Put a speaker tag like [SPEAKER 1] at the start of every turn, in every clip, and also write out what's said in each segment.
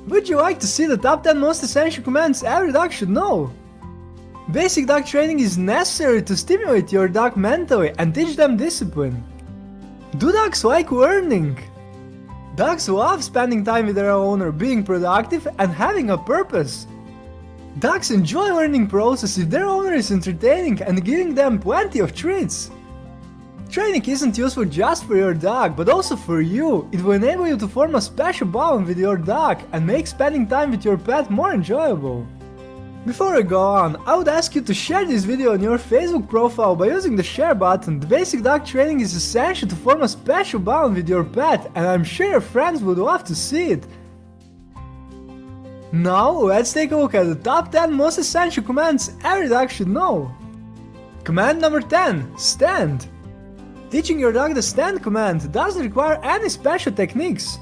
[SPEAKER 1] Would you like to see the top 10 most essential commands every dog should know? Basic dog training is necessary to stimulate your dog mentally and teach them discipline. Do dogs like learning? Dogs love spending time with their owner, being productive and having a purpose. Dogs enjoy learning process if their owner is entertaining and giving them plenty of treats. Training isn't useful just for your dog, but also for you. It will enable you to form a special bond with your dog and make spending time with your pet more enjoyable. Before we go on, I would ask you to share this video on your Facebook profile by using the share button. The basic dog training is essential to form a special bond with your pet, and I'm sure your friends would love to see it. Now let's take a look at the top 10 most essential commands every dog should know. Command number 10. Stand. Teaching your dog the stand command doesn't require any special techniques.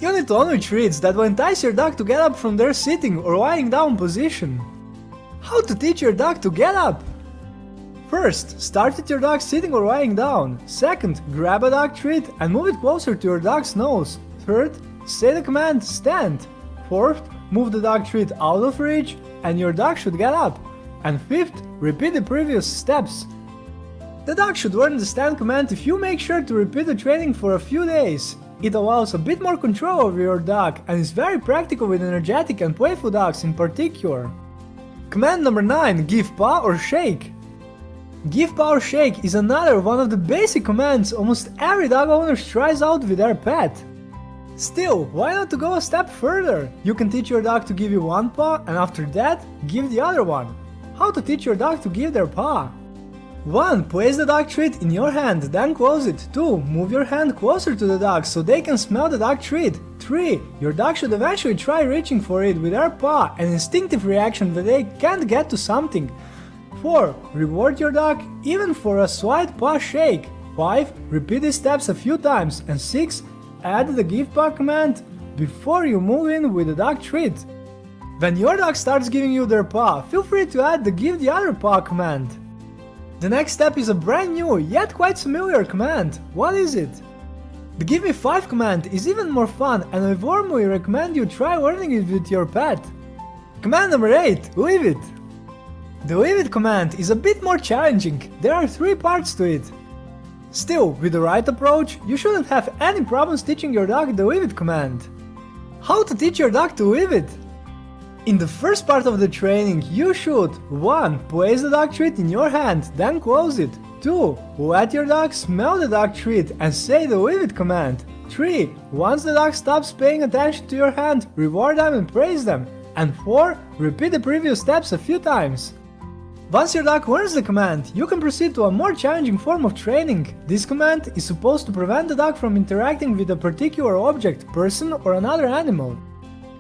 [SPEAKER 1] You need only treats that will entice your dog to get up from their sitting or lying down position. How to teach your dog to get up? First, start with your dog sitting or lying down. Second, grab a dog treat and move it closer to your dog's nose. Third, say the command stand. Fourth, move the dog treat out of reach and your dog should get up. And fifth, repeat the previous steps. The dog should learn the stand command if you make sure to repeat the training for a few days. It allows a bit more control over your dog and is very practical with energetic and playful dogs in particular. Command number 9. Give paw or shake. Give paw or shake is another one of the basic commands almost every dog owner tries out with their pet. Still, why not to go a step further? You can teach your dog to give you one paw and after that, give the other one. How to teach your dog to give their paw? 1. Place the dog treat in your hand, then close it. 2. Move your hand closer to the dog so they can smell the dog treat. 3. Your dog should eventually try reaching for it with their paw, an instinctive reaction that they can't get to something. 4. Reward your dog even for a slight paw shake. 5. Repeat these steps a few times. And 6. Add the give paw command before you move in with the dog treat. When your dog starts giving you their paw, feel free to add the give the other paw command. The next step is a brand new, yet quite familiar command. What is it? The Give Me 5 command is even more fun and I warmly recommend you try learning it with your pet. Command number 8. Leave it. The Leave it command is a bit more challenging. There are 3 parts to it. Still, with the right approach, you shouldn't have any problems teaching your dog the Leave it command. How to teach your dog to leave it? In the first part of the training, you should 1. Place the dog treat in your hand, then close it. 2. Let your dog smell the dog treat and say the leave it command. 3. Once the dog stops paying attention to your hand, reward them and praise them. And 4. Repeat the previous steps a few times. Once your dog learns the command, you can proceed to a more challenging form of training. This command is supposed to prevent the dog from interacting with a particular object, person or another animal.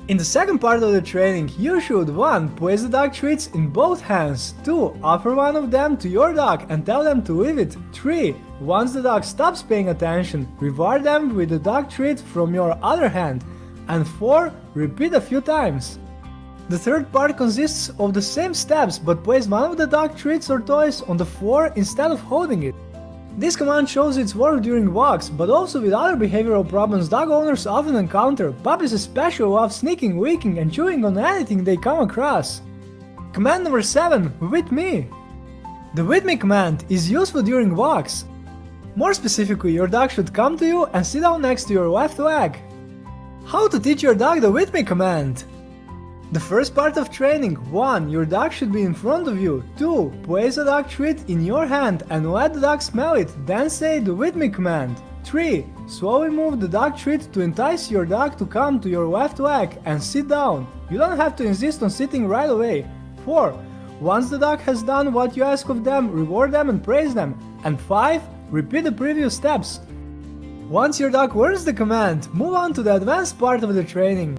[SPEAKER 1] In the second part of the training, you should 1. Place the dog treats in both hands. 2. Offer one of them to your dog and tell them to leave it. 3. Once the dog stops paying attention, reward them with the dog treat from your other hand. And 4. Repeat a few times. The third part consists of the same steps, but place one of the dog treats or toys on the floor instead of holding it. This command shows its work during walks, but also with other behavioral problems dog owners often encounter. Puppies especially love sneaking, licking and chewing on anything they come across. Command number 7. With me. The with me command is useful during walks. More specifically, your dog should come to you and sit down next to your left leg. How to teach your dog the with me command? The first part of training. 1. Your dog should be in front of you. 2. Place a dog treat in your hand and let the dog smell it, then say the with me command. 3. Slowly move the dog treat to entice your dog to come to your left leg and sit down. You don't have to insist on sitting right away. 4. Once the dog has done what you ask of them, reward them and praise them. And 5. Repeat the previous steps. Once your dog learns the command, move on to the advanced part of the training.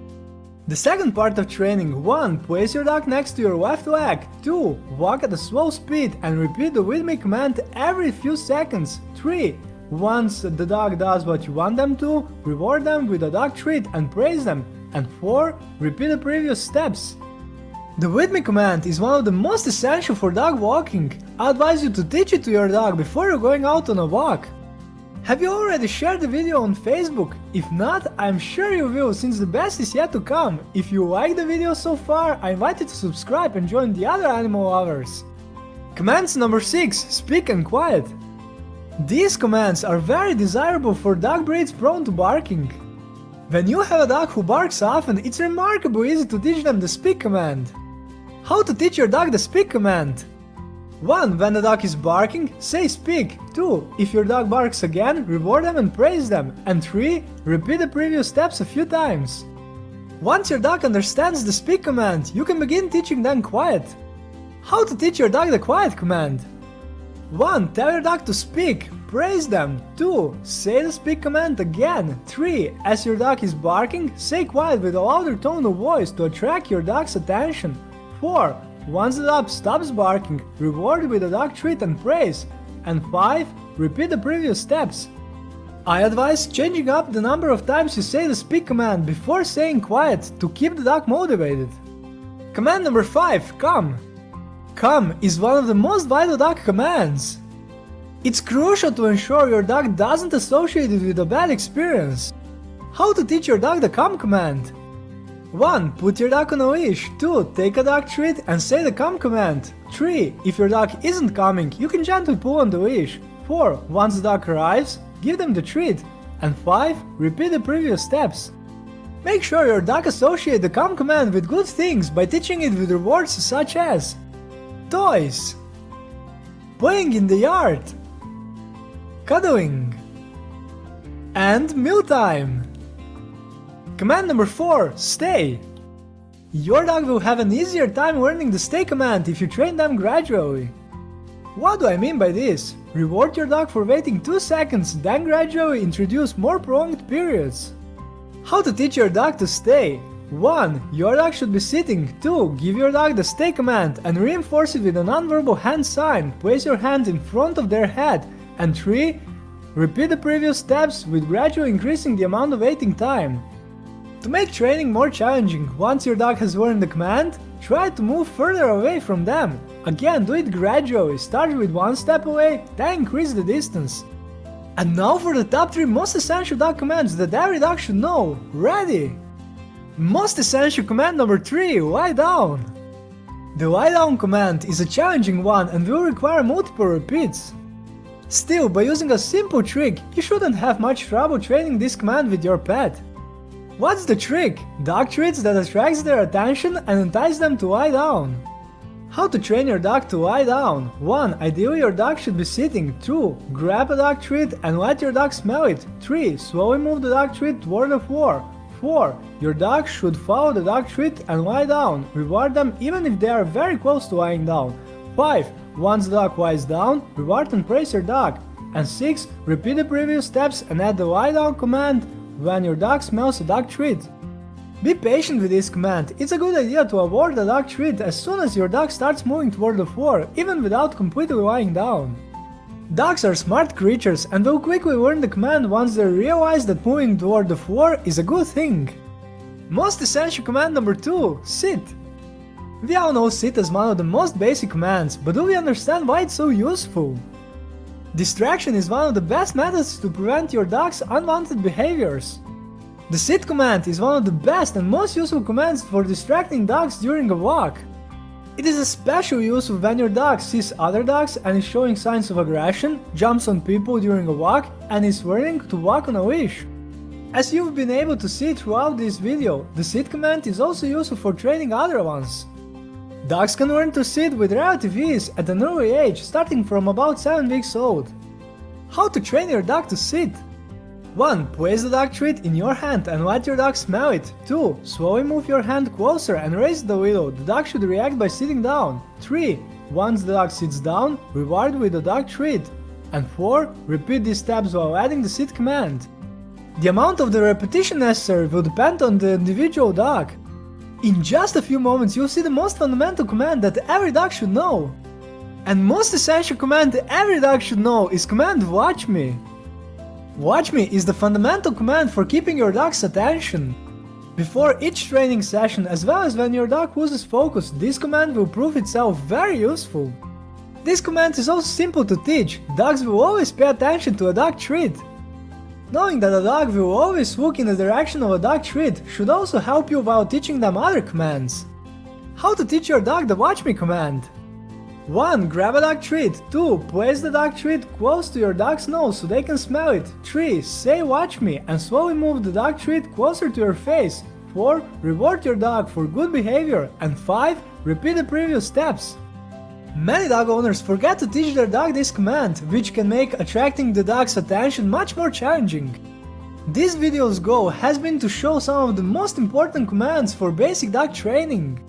[SPEAKER 1] The second part of training. 1. Place your dog next to your left leg. 2. Walk at a slow speed and repeat the with me command every few seconds. 3. Once the dog does what you want them to, reward them with a dog treat and praise them. And 4. Repeat the previous steps. The with me command is one of the most essential for dog walking. I advise you to teach it to your dog before you're going out on a walk. Have you already shared the video on Facebook? If not, I'm sure you will, since the best is yet to come. If you like the video so far, I invite you to subscribe and join the other animal lovers. Commands number 6. Speak and quiet. These commands are very desirable for dog breeds prone to barking. When you have a dog who barks often, it's remarkably easy to teach them the speak command. How to teach your dog the speak command? 1. When the dog is barking, say speak. 2. If your dog barks again, reward them and praise them. And 3. Repeat the previous steps a few times. Once your dog understands the speak command, you can begin teaching them quiet. How to teach your dog the quiet command? 1. Tell your dog to speak. Praise them. 2. Say the speak command again. 3. As your dog is barking, say quiet with a louder tone of voice to attract your dog's attention. 4. Once the dog stops barking, reward with a dog treat and praise. And 5. Repeat the previous steps. I advise changing up the number of times you say the speak command before saying quiet to keep the dog motivated. Command number 5. Come. Come is one of the most vital dog commands. It's crucial to ensure your dog doesn't associate it with a bad experience. How to teach your dog the come command? 1. Put your dog on a leash. 2. Take a dog treat and say the come command. 3. If your dog isn't coming, you can gently pull on the leash. 4. Once the dog arrives, give them the treat. And 5. Repeat the previous steps. Make sure your dog associates the come command with good things by teaching it with rewards such as toys, playing in the yard, cuddling, and mealtime. Command number 4. Stay. Your dog will have an easier time learning the stay command if you train them gradually. What do I mean by this? Reward your dog for waiting 2 seconds, then gradually introduce more prolonged periods. How to teach your dog to stay? 1. Your dog should be sitting. 2. Give your dog the stay command and reinforce it with a nonverbal hand sign. Place your hand in front of their head. And 3. Repeat the previous steps with gradually increasing the amount of waiting time. To make training more challenging, once your dog has learned the command, try to move further away from them. Again, do it gradually, start with 1 step away, then increase the distance. And now for the top 3 most essential dog commands that every dog should know. Ready? Most essential command number 3, lie down. The lie down command is a challenging one and will require multiple repeats. Still, by using a simple trick, you shouldn't have much trouble training this command with your pet. What's the trick? Dog treats that attracts their attention and entice them to lie down. How to train your dog to lie down? 1. Ideally your dog should be sitting. 2. Grab a dog treat and let your dog smell it. 3. Slowly move the dog treat toward the floor. 4. Your dog should follow the dog treat and lie down. Reward them even if they are very close to lying down. 5. Once the dog lies down, reward and praise your dog. And 6. Repeat the previous steps and add the lie down command when your dog smells a dog treat. Be patient with this command. It's a good idea to award the dog treat as soon as your dog starts moving toward the floor, even without completely lying down. Dogs are smart creatures and will quickly learn the command once they realize that moving toward the floor is a good thing. Most essential command number 2, sit. We all know sit as one of the most basic commands, but do we understand why it's so useful? Distraction is one of the best methods to prevent your dog's unwanted behaviors. The sit command is one of the best and most useful commands for distracting dogs during a walk. It is especially useful when your dog sees other dogs and is showing signs of aggression, jumps on people during a walk, and is learning to walk on a leash. As you've been able to see throughout this video, the sit command is also useful for training other ones. Dogs can learn to sit with relative ease at an early age, starting from about 7 weeks old. How to train your dog to sit? 1. Place the dog treat in your hand and let your dog smell it. 2. Slowly move your hand closer and raise it a little. The dog should react by sitting down. 3. Once the dog sits down, reward with the dog treat. And 4. Repeat these steps while adding the sit command. The amount of the repetition necessary will depend on the individual dog. In just a few moments you'll see the most fundamental command that every dog should know. And most essential command every dog should know is command watch me. Watch me is the fundamental command for keeping your dog's attention. Before each training session, as well as when your dog loses focus, this command will prove itself very useful. This command is also simple to teach. Dogs will always pay attention to a dog treat. Knowing that a dog will always walk in the direction of a dog treat should also help you while teaching them other commands. How to teach your dog the watch me command? 1. Grab a dog treat. 2. Place the dog treat close to your dog's nose so they can smell it. 3. Say watch me and slowly move the dog treat closer to your face. 4. Reward your dog for good behavior. And 5. Repeat the previous steps. Many dog owners forget to teach their dog this command, which can make attracting the dog's attention much more challenging. This video's goal has been to show some of the most important commands for basic dog training.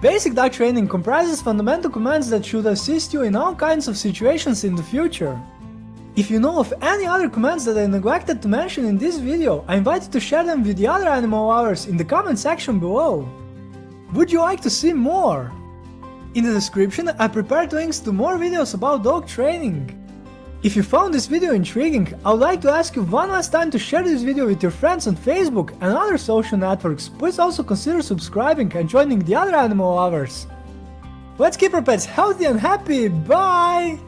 [SPEAKER 1] Basic dog training comprises fundamental commands that should assist you in all kinds of situations in the future. If you know of any other commands that I neglected to mention in this video, I invite you to share them with the other animal lovers in the comment section below. Would you like to see more? In the description, I prepared links to more videos about dog training. If you found this video intriguing, I would like to ask you one last time to share this video with your friends on Facebook and other social networks. Please also consider subscribing and joining the other animal lovers. Let's keep our pets healthy and happy. Bye!